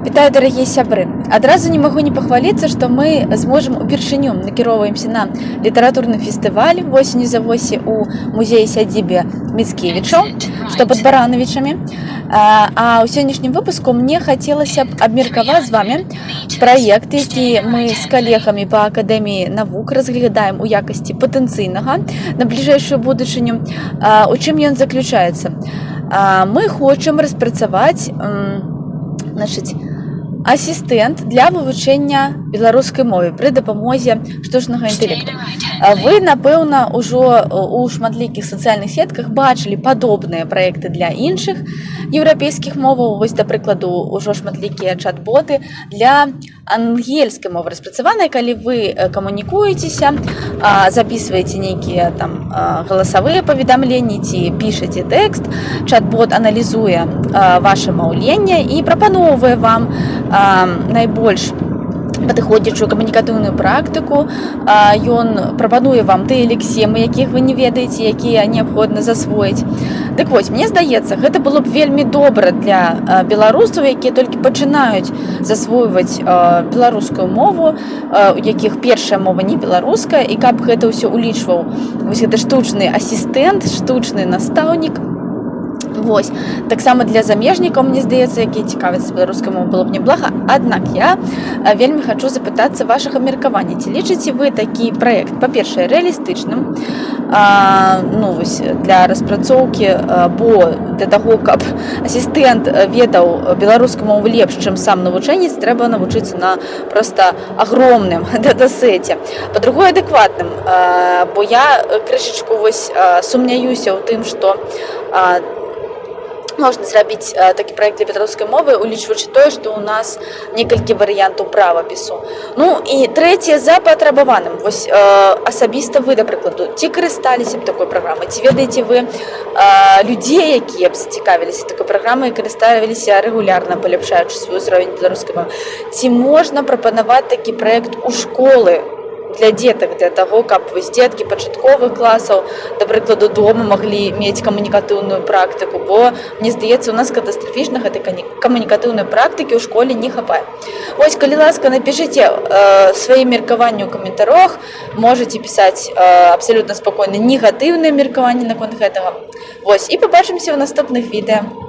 Вітаю, дарагія сябры. Адразу не магу не пахваліцца, што мы зможам упершыню накіроўваемся на літаратурны фестываль восенню за восі у музеі сядзібе Міцкевічаў, што пад Баранавічамі. А ў сённяшнім выпуску мне хацелася б абмеркаваць з вами праект, які мы з калегамі па акадэміі навук разглядаем у якасці патэнцыйнага на бліжэйшую будучыню. У чым ён заключаецца? Мы хочам распрацаваць асістэнт для вывучэння беларускай мовы пры дапамозе штучнага інтэлекту. Вы, напэўна, ужо у шматлікіх сацыяльных сетках бачылі падобныя праекты для іншых еўрапейскіх моваў. Вось, да прыкладу, ужо шматлікія чат-боты для ангельскай мовы распрацаваныя, калі вы камунікуецеся, записываеце нейкія там галасавыя паведамленні ці пішаце тэкст, чат-бот аналізуе ваше маўленне і прапаноўвае вам найбольш падыходзячую камунікатыўную практыку. Ён прапануе вам тыя лексемы, якіх вы не ведаеце, якія неабходна засвоіць. Дык вось, мне здаецца, гэта было б вельмі добра для беларусаў, якія толькі пачынаюць засвойваць беларускую мову, у якіх першая мова не беларуская, і каб гэта ўсё улічваў вось гэта штучны асістэнт, штучны настаўнік. Вось. Таксама для замежнікаў, мне здаецца, якія цікавяцца беларускай мовай, было б неблага. Аднак я вельмі хачу запытацца вашага меркавання. Ці лічыце вы такі праект, па-першае, рэалістычным, вось, для распрацоўкі, бо для таго, каб асістэнт ведаў беларускую мову лепш, чым сам навучэнец, трэба навучыцца на проста агромным датасеце. Па-другое, адэкватным, бо я крышачку вось сумняюся ў тым, што можна зрабіць такі праект для беларускай мовы, улічваючы тое, што ў нас некалькі варыянтаў правапісу. Ну і трэцяе, за патрабаваным. Вось асабіста вы, да прыкладу, ці карысталіся б такой праграмай, ці ведаеце вы людзей, якія б зацікавіліся такой праграмай, карысталіся рэгулярна, паляпшаючы свой узровень беларускай мовы. Ці можна прапанаваць такі праект у школы для дзетак, для таго, каб вось дзеткі пачатковых класаў, да прыкладу, дома маглі мець камунікатыўную практыку, бо, мне здаецца, у нас катастрафічна гэтай камунікатыўнай практыкі ў школе не хапае. Вось, калі ласка, напішыце свае меркаванні ў каментарах, можаце пісаць абсалютна спакойна негатыўныя меркаванні наконт гэтага. Вось, і пабачымся ў наступных відэа.